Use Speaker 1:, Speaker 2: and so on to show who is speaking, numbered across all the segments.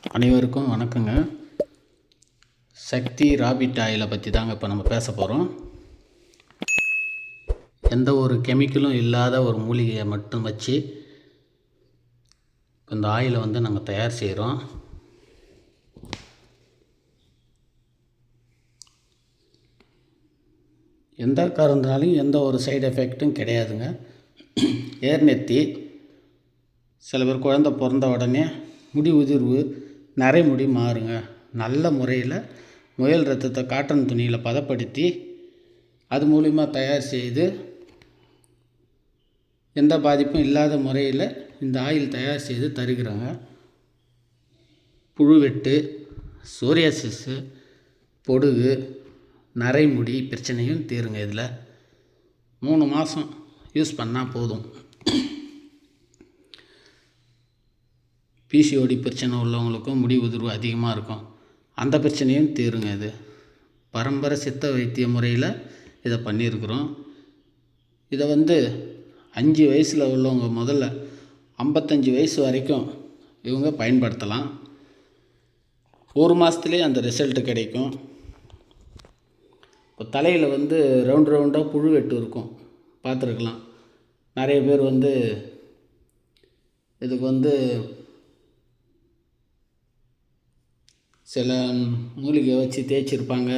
Speaker 1: அனைவருக்கும் வணக்கங்க. சக்தி ராபிட் ஆயிலை பற்றி தாங்க இப்போ நம்ம பேச போகிறோம். எந்த ஒரு கெமிக்கலும் இல்லாத ஒரு மூலிகையை மட்டும் வச்சு இந்த ஆயிலை நாங்கள் தயார் செய்கிறோம். எந்த காரணத்தினாலையும் எந்த ஒரு சைடு எஃபெக்ட்டும் கிடையாதுங்க. ஏர்நெத்தி, சில பேர் குழந்தை பிறந்த உடனே முடி உதிர்வு, நரைமுடி மாறுங்க. நல்ல முறையில் முயல் ரத்தத்தை காட்டன் துணியில் பதப்படுத்தி அது மூலிமா தயார் செய்து எந்த பாதிப்பும் இல்லாத முறையில் இந்த ஆயில் தயார் செய்து தருகிறாங்க. புழுவெட்டு, சோரியாசிஸு, பொடுகு, நரைமுடி பிரச்சனையும் தீருங்க. இதில் 3 மாதம் யூஸ் பண்ணால் போதும். பிசிஓடி பிரச்சனை உள்ளவங்களுக்கும் முடி உதிர்வு அதிகமாக இருக்கும், அந்த பிரச்சனையும் தீருங்க. இது பரம்பரை சித்த வைத்திய முறையில் இதை பண்ணியிருக்கிறோம். இதை 5 வயசில் உள்ளவங்க முதல்ல 55 வயசு வரைக்கும் இவங்க பயன்படுத்தலாம். 1 மாதத்துலேயே அந்த ரிசல்ட்டு கிடைக்கும். இப்போ தலையில் ரவுண்ட் ரவுண்டாக புழுவெட்டு இருக்கும், பார்த்துருக்கலாம். நிறைய பேர் இதுக்கு சில மூலிகை வச்சு தேய்ச்சிருப்பாங்க,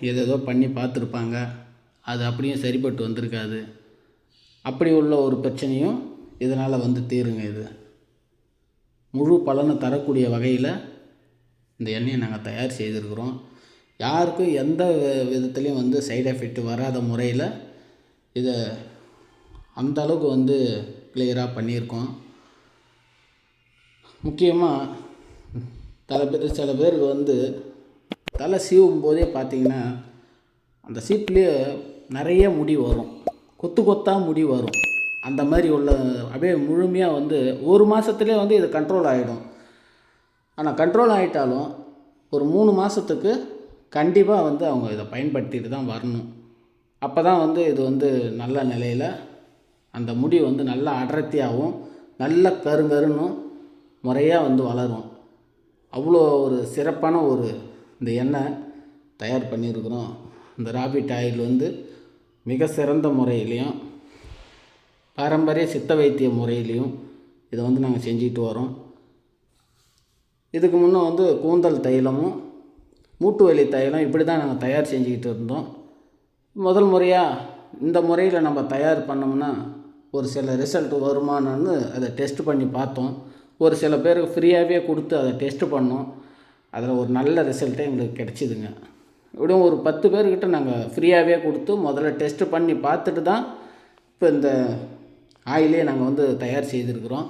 Speaker 1: ஏதேதோ பண்ணி பார்த்துருப்பாங்க, அது அப்படியே சரிப்பட்டு வந்திருக்காது. அப்படி உள்ள ஒரு பிரச்சனையும் இதனால் தீருங்க. இது முழு பலனை தரக்கூடிய வகையில் இந்த எண்ணெயை நாங்கள் தயார் செய்திருக்கிறோம். யாருக்கும் எந்த விதத்துலேயும் சைடு எஃபெக்ட் வராத முறையில் இதை அந்த அளவுக்கு கிளியராக பண்ணியிருக்கோம். முக்கியமாக சில பேருக்கு தலை சீவும் போதே பார்த்திங்கன்னா அந்த சீப்லேயே நிறைய முடி வரும், கொத்து கொத்தாக முடி வரும். அந்த மாதிரி உள்ள அப்படியே முழுமையாக 1 மாதத்துலேயே இது கண்ட்ரோல் ஆகிடும். ஆனால் கண்ட்ரோல் ஆகிட்டாலும் ஒரு 3 மாதத்துக்கு கண்டிப்பாக அவங்க இதை பயன்படுத்திட்டு தான் வரணும். அப்போ தான் இது நல்ல நிலையில் அந்த முடி நல்லா அடர்த்தியாகவும் நல்ல கருங்கருன்னு முறையாக வளரும். அவ்வளோ ஒரு சிறப்பான இந்த எண்ணெய் தயார் பண்ணியிருக்கிறோம். இந்த ராபிட் ஆயில் மிக சிறந்த முறையிலையும் பாரம்பரிய சித்த வைத்திய முறையிலையும் இதை நாங்கள் செஞ்சுட்டு வரோம். இதுக்கு முன்னே கூந்தல் தைலமும் மூட்டு வலி தைலம் இப்படி தான் நாங்கள் தயார் செஞ்சுக்கிட்டு இருந்தோம். முதல் முறையாக இந்த முறையில் நம்ம தயார் பண்ணோம்னா ஒரு சில ரிசல்ட் வருமானன்னு அதை டெஸ்ட் பண்ணி பார்த்தோம். ஒரு சில பேருக்கு ஃப்ரீயாகவே கொடுத்து அதை டெஸ்ட்டு பண்ணோம். அதில் ஒரு நல்ல ரிசல்ட்டே எங்களுக்கு கிடச்சிதுங்க. இப்படியும் ஒரு 10 பேர்கிட்ட நாங்கள் ஃப்ரீயாகவே கொடுத்து முதல்ல டெஸ்ட்டு பண்ணி பார்த்துட்டு தான் இப்போ இந்த ஆயிலே நாங்கள் தயார் செய்திருக்கிறோம்.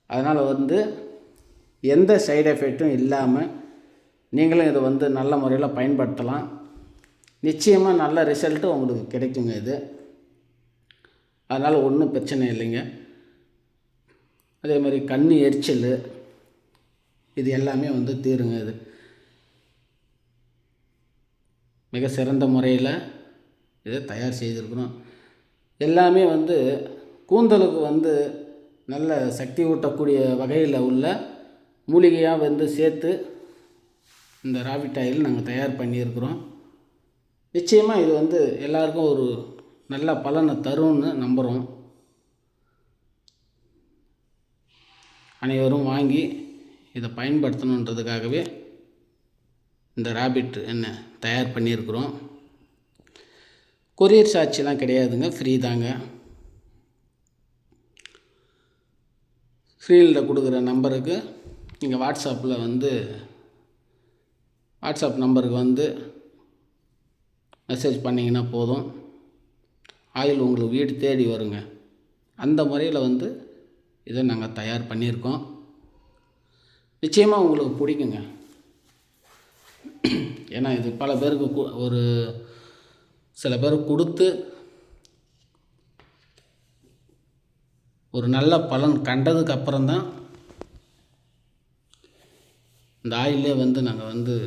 Speaker 1: அதனால் எந்த சைடு எஃபெக்ட்டும் இல்லாமல் நீங்களும் இதை நல்ல முறையில் பயன்படுத்தலாம். நிச்சயமாக நல்ல ரிசல்ட்டு உங்களுக்கு கிடைக்குங்க. இது அதனால் ஒன்றும் பிரச்சனை இல்லைங்க. அதே மாதிரி கண் எரிச்சல் இது எல்லாமே தீருங்க. இது மிக சிறந்த முறையில் இதை தயார் செய்திருக்கிறோம். எல்லாமே கூந்தலுக்கு நல்ல சக்தி ஊட்டக்கூடிய வகையில் உள்ள மூலிகையாக சேர்த்து இந்த ராபிட் ஆயில் நாங்கள் தயார் பண்ணியிருக்கிறோம். நிச்சயமாக இது எல்லாருக்கும் ஒரு நல்ல பலனை தரும்னு நம்புகிறோம். அனைவரும் வாங்கி இதை பயன்படுத்தணுன்றதுக்காகவே இந்த ராபிட் எண்ணெய் தயார் பண்ணியிருக்கிறோம். கொரியர் சார்ஜெலாம் கிடையாதுங்க, ஃப்ரீ தாங்க. ஸ்க்ரீனில் கொடுக்குற நம்பருக்கு நீங்கள் வாட்ஸ்அப்பில் வாட்ஸ்அப் நம்பருக்கு மெசேஜ் பண்ணிங்கன்னா போதும். ஆயில் உங்களுக்கு வீடு தேடி வருங்க. அந்த முறையில் இதை நாங்கள் தயார் பண்ணியிருக்கோம். நிச்சயமாக உங்களுக்கு பிடிக்குங்க. ஏன்னா இது பல பேருக்கு சில பேருக்கு கொடுத்து ஒரு நல்ல பலன் கண்டதுக்கு அப்புறம்தான் இந்த ஆயிலே நாங்கள்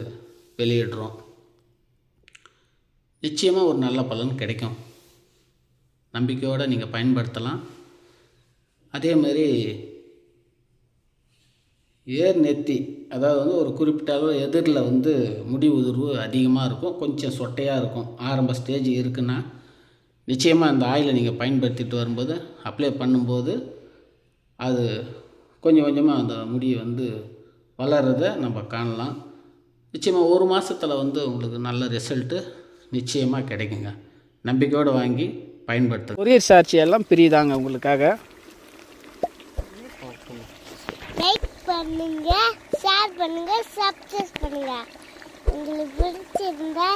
Speaker 1: வெளியிடுறோம். நிச்சயமாக ஒரு நல்ல பலன் கிடைக்கும். நம்பிக்கையோடு நீங்கள் பயன்படுத்தலாம். அதே மாதிரி ஏர் நெத்தி, அதாவது வந்து ஒரு குறிப்பிட்ட அளவு எதிரில் வந்து முடி உதிர்வு அதிகமாக இருக்கும், கொஞ்சம் சொட்டையாக இருக்கும். ஆரம்ப ஸ்டேஜ் இருக்குன்னா நிச்சயமாக அந்த ஆயிலை நீங்கள் பயன்படுத்திட்டு வரும்போது அப்ளை பண்ணும்போது அது கொஞ்சம் கொஞ்சமாக அந்த முடியை வந்து வளர்கிறத நம்ம காணலாம். நிச்சயமாக ஒரு மாதத்தில் வந்து உங்களுக்கு நல்ல ரிசல்ட்டு நிச்சயமாக கிடைக்குங்க. நம்பிக்கையோடு வாங்கி பயன்படுத்துங்க. கொரியர் சார்ஜ் எல்லாம் பிரியுதாங்க உங்களுக்காக.
Speaker 2: லைக் பண்ணுங்க, ஷேர் பண்ணுங்க, சப்ஸ்கிரைப் பண்ணுங்க. உங்களுக்கு பிடிச்சிருந்தா